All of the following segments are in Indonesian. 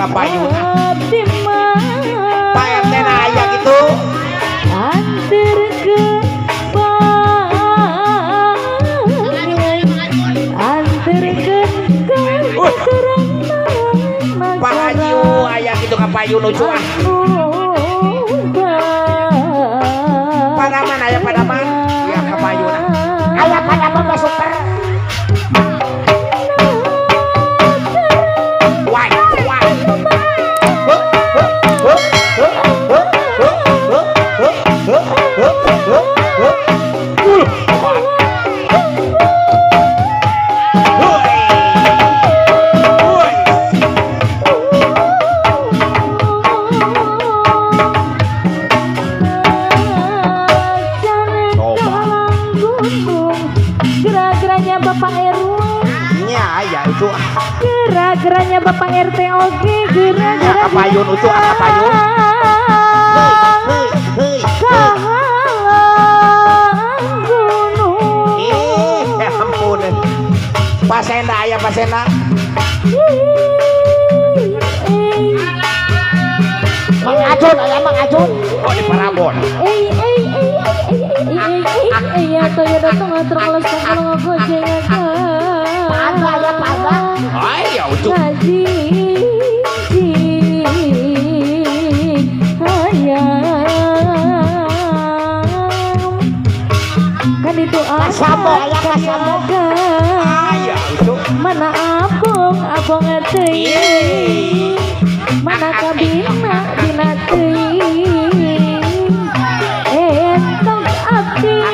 kapayuna. Abdi mah Pak RT na aya gitu. anterkeun Pak Haji aya gitu kapayun lucu ah. Padaman aya padaman. Ya kapayuna. Aya padaman mah super. Why? Gerak-geraknya Bapak RW. Nya aya itu. Gerak-geraknya Bapak RT oke. Ya Gerak-gerak kapayun itu kapayun. Heuy. Ya ampun. Pasenda aya pasenda. Mang Ajun aya Mang Ajun. Oh di Parabon. Iya tuh ya datang terus kalau aku aja Pada aya pada. Ay ya utuh. Haji kan itu Kasamo aya kasamo. Aya utuh. mana abong teuing mana kabina dina teuing entok abdi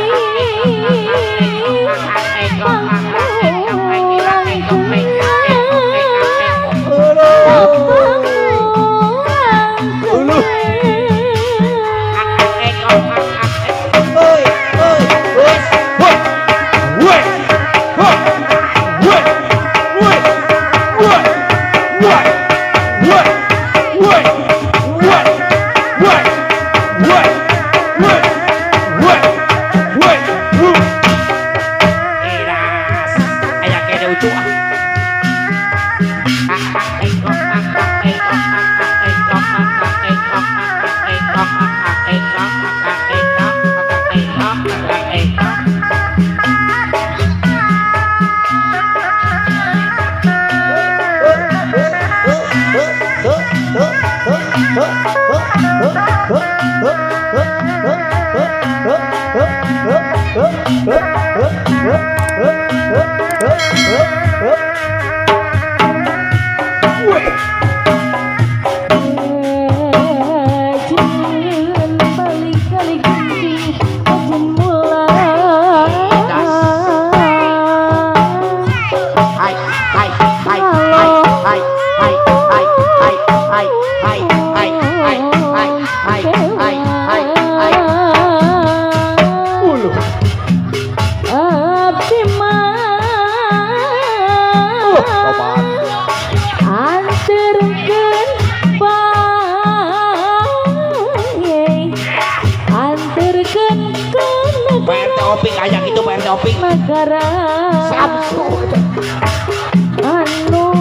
negara Samsu anu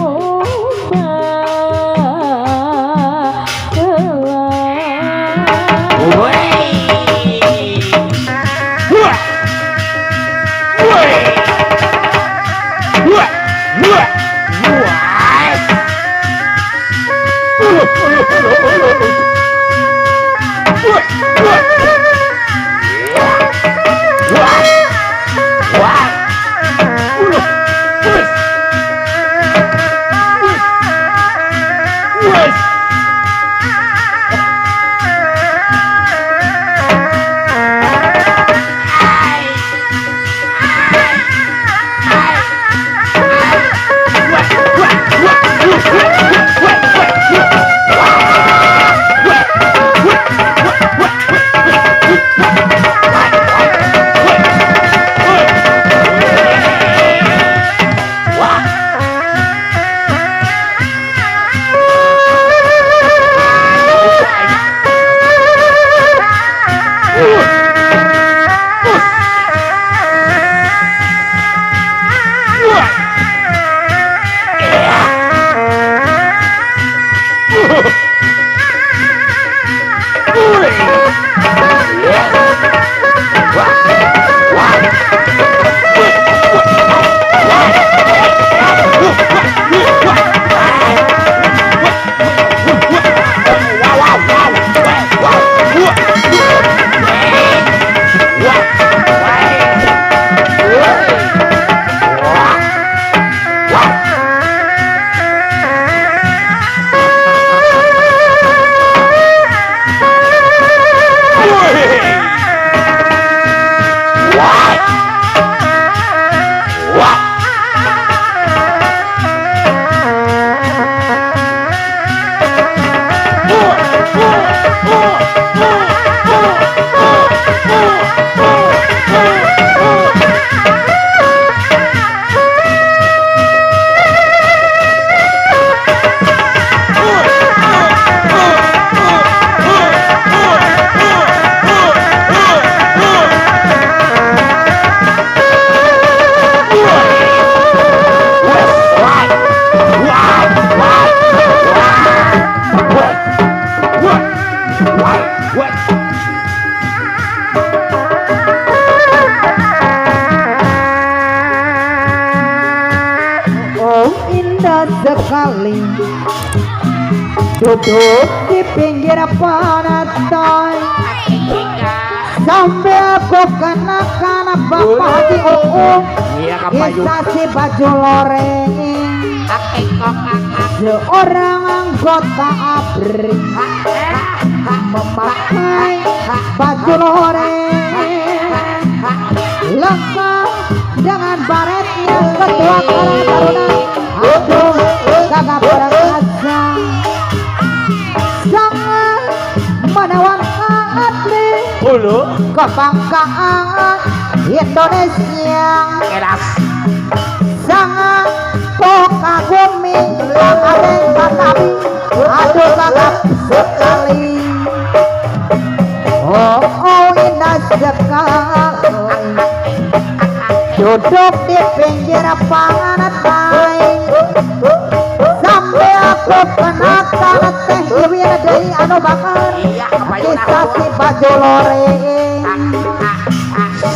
sekali duduk di pinggir pantai sampai aku kenakan bapak di Iya kapayu. instansi baju loreng seorang anggota ABRI memakai baju loreng lengkap dengan baretnya ketua Karang Taruna. Aduh kagak perkasa sangat menawan hati kebanggaan Indonesia Keras. sangat kagumi yang ada kami. Aduh kagak sekali oh indah sekali duduk di pinggir pantai sampai aku kenakan teh iwin dari anu bakar Iya kapayu. kisah si baju loreng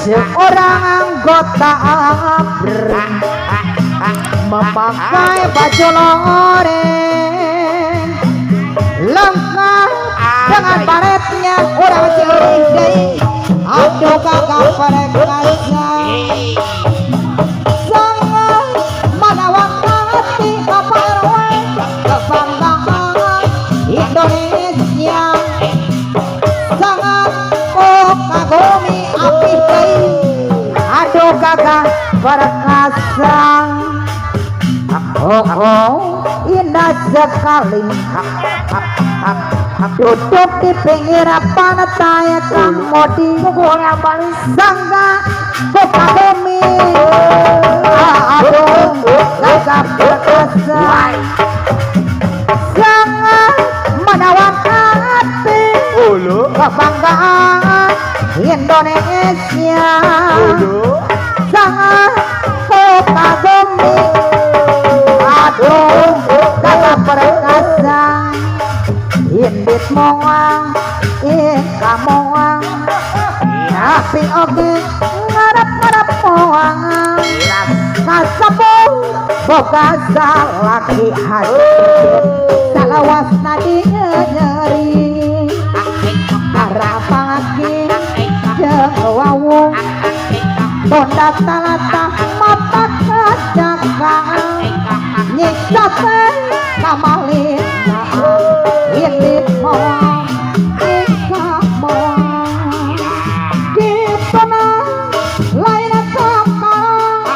seorang anggota ABRI memakai baju loreng lengkap dengan baretnya orang cilik aduh kagak perkasa sangat menawan hati Bapak RW kebanggaan Indonesia sangat kagumi api aduh kagak perkasa indah sekali duduk di pinggir pantai kamodi sangga kagumi aduh kagak perkasa sangat menawan hati kebanggaan Indonesia sangat kagumi aduh kagak perkasa indit moang ika moang tapi oke ngarep moang kasabung boga salaki hati salawas nadi nyeri arapaki jeung wawung tonda talata mata kajakaan nyiksa teh kamalina indit moang ika moang kitana lain kakak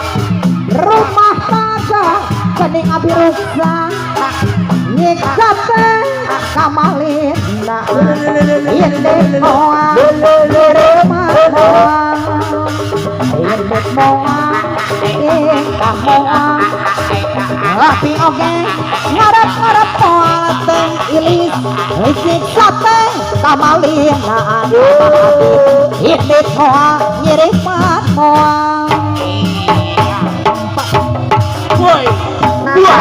rumah tangga kening abi rusak nyiksa teh kamalina indit moang rumah moang indit moang ika moang tapi oke ngarep moal teng ilis siksa teh kamalina indit moal nyirik moal Woi. Dua.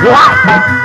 What?